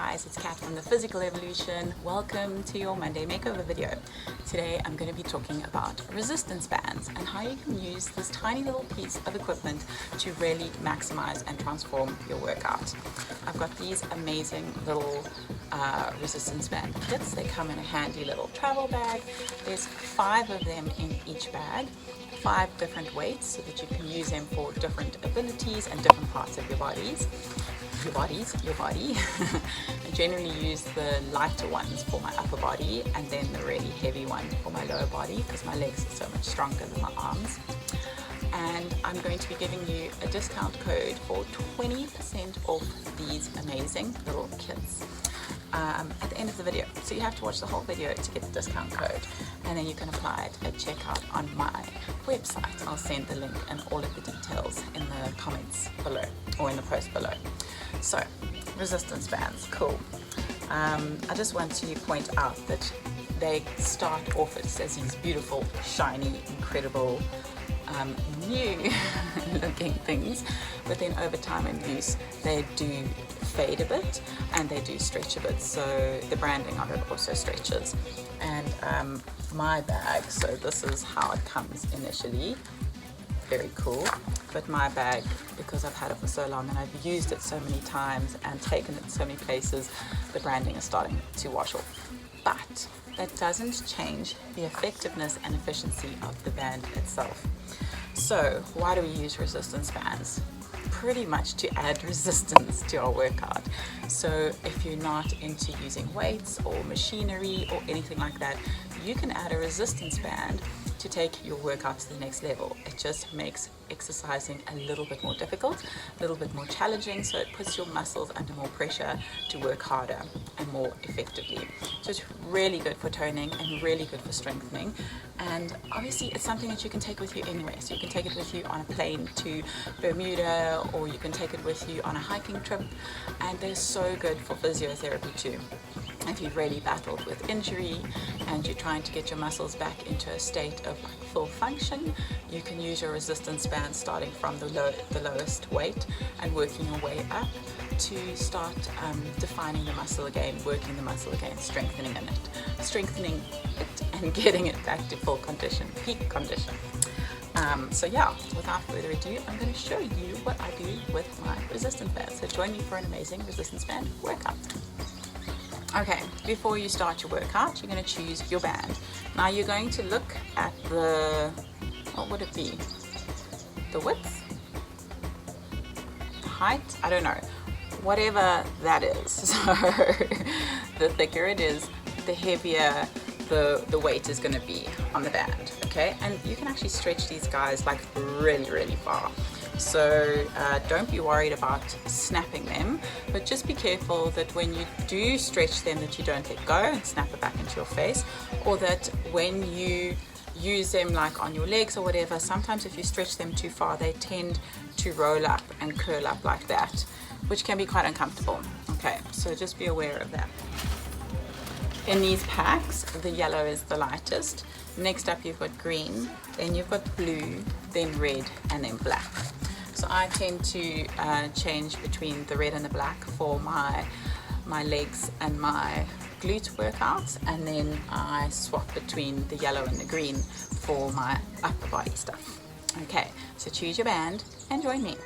guys, it's Kat from the Physical Evolution. Welcome to your Monday makeover video. Today I'm going to be talking about resistance bands and how you can use this tiny little piece of equipment to really maximize and transform your workout. I've got these amazing little resistance band kits. They come in a handy little travel bag. There's 5 of them in each bag. 5 different weights so that you can use them for different abilities and different parts of your body. I generally use the lighter ones for my upper body and then the really heavy one for my lower body because my legs are so much stronger than my arms. And I'm going to be giving you a discount code for 20% off these amazing little kits at the end of the video. So you have to watch the whole video to get the discount code, and then you can apply it at checkout on my website. I'll send the link and all of the details in the comments below or in the post below. So resistance bands, cool. I just want to point out that they start off as these beautiful, shiny, incredible, new looking things, but then over time and use they do fade a bit and they do stretch a bit, so the branding of it also stretches. And my bag, so this is how it comes initially, very cool, but my bag, because I've had it for so long and I've used it so many times and taken it so many places, the branding is starting to wash off. But that doesn't change the effectiveness and efficiency of the band itself. So why do we use resistance bands? Pretty much to add resistance to our workout. So if you're not into using weights or machinery or anything like that, you can add a resistance band to take your workout to the next level. It just makes exercising a little bit more difficult, a little bit more challenging, so it puts your muscles under more pressure to work harder and more effectively. So it's really good for toning and really good for strengthening, and obviously it's something that you can take with you anywhere. So you can take it with you on a plane to Bermuda, or you can take it with you on a hiking trip, and they're so good for physiotherapy too. If you've really battled with injury and you're trying to get your muscles back into a state of full function, you can use your resistance band starting from the lowest weight and working your way up to start defining the muscle again, working the muscle again, strengthening it and getting it back to full condition, peak condition. So yeah, without further ado, I'm going to show you what I do with my resistance band. So join me for an amazing resistance band workout. Okay, before you start your workout, you're going to choose your band. Now you're going to look at the, what would it be? The width? Height? I don't know. Whatever that is. So the thicker it is, the heavier the weight is going to be on the band. Okay, and you can actually stretch these guys like really, really far. So don't be worried about snapping them, but just be careful that when you do stretch them that you don't let go and snap it back into your face, or that when you use them like on your legs or whatever, sometimes if you stretch them too far they tend to roll up and curl up like that, which can be quite uncomfortable. Okay, so just be aware of that. In these packs, the yellow is the lightest. Next up you've got green, then you've got blue, then red, and then black. So I tend to change between the red and the black for my legs and my glute workouts, and then I swap between the yellow and the green for my upper body stuff. Okay, so choose your band and join me.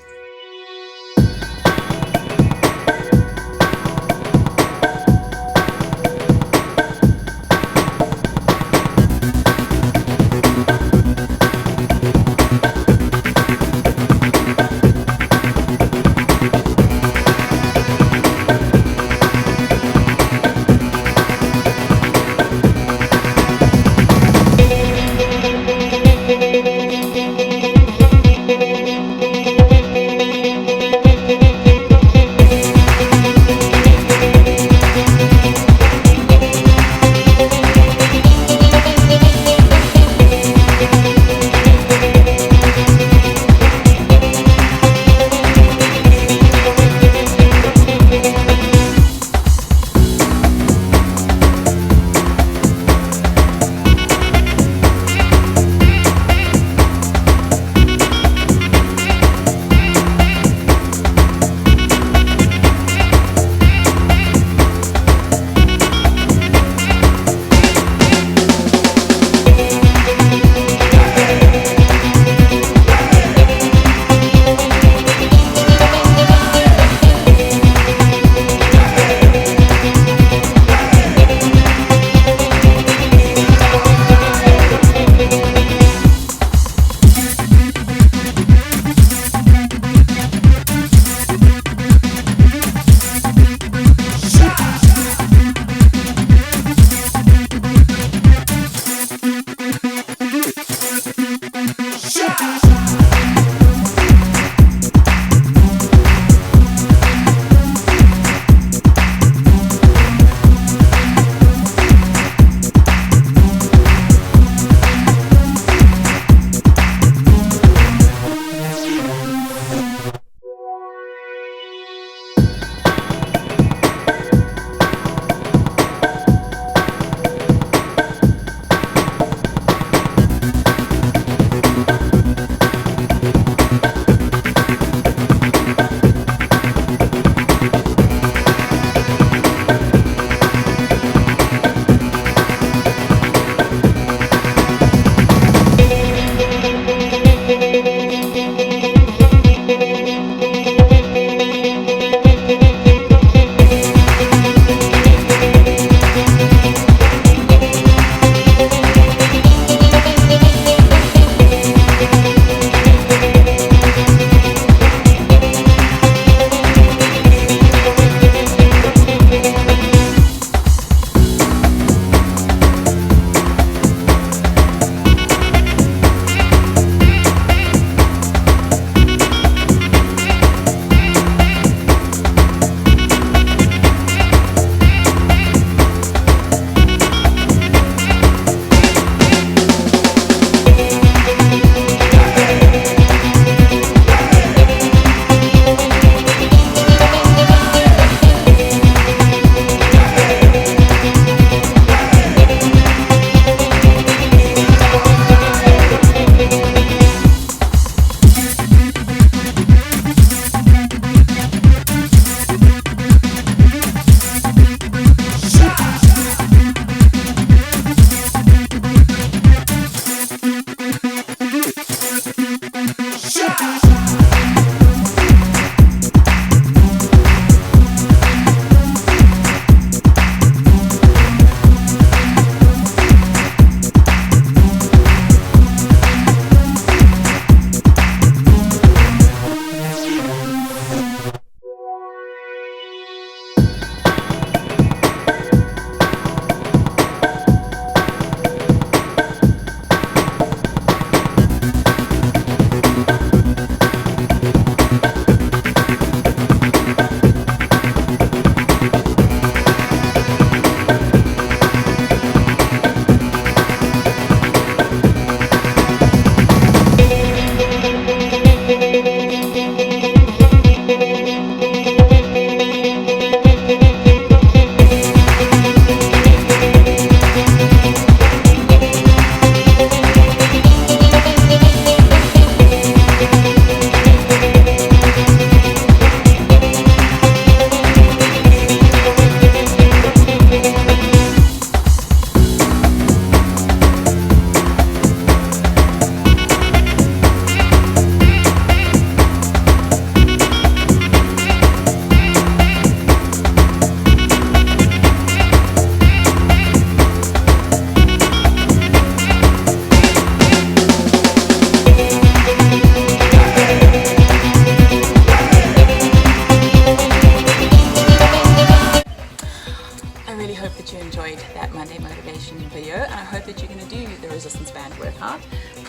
video, and I hope that you're going to do the resistance band workout.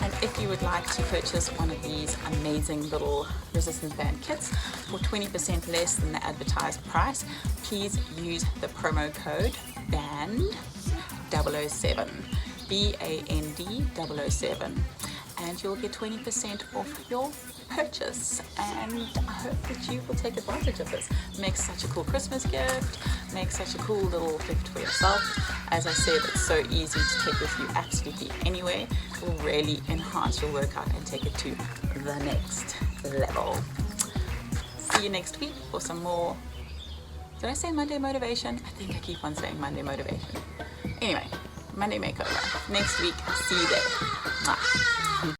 And if you would like to purchase one of these amazing little resistance band kits for 20% less than the advertised price, please use the promo code BAND007, BAND007, and you'll get 20% off your purchase. And I hope that you will take advantage of this. Makes such a cool Christmas gift, makes such a cool little gift for yourself. As I said, it's so easy to take with you absolutely anywhere. It will really enhance your workout and take it to the next level. See you next week for some more. Did I say Monday motivation? I think I keep on saying Monday motivation. Anyway, Monday makeover. Next week, see you there. Mwah.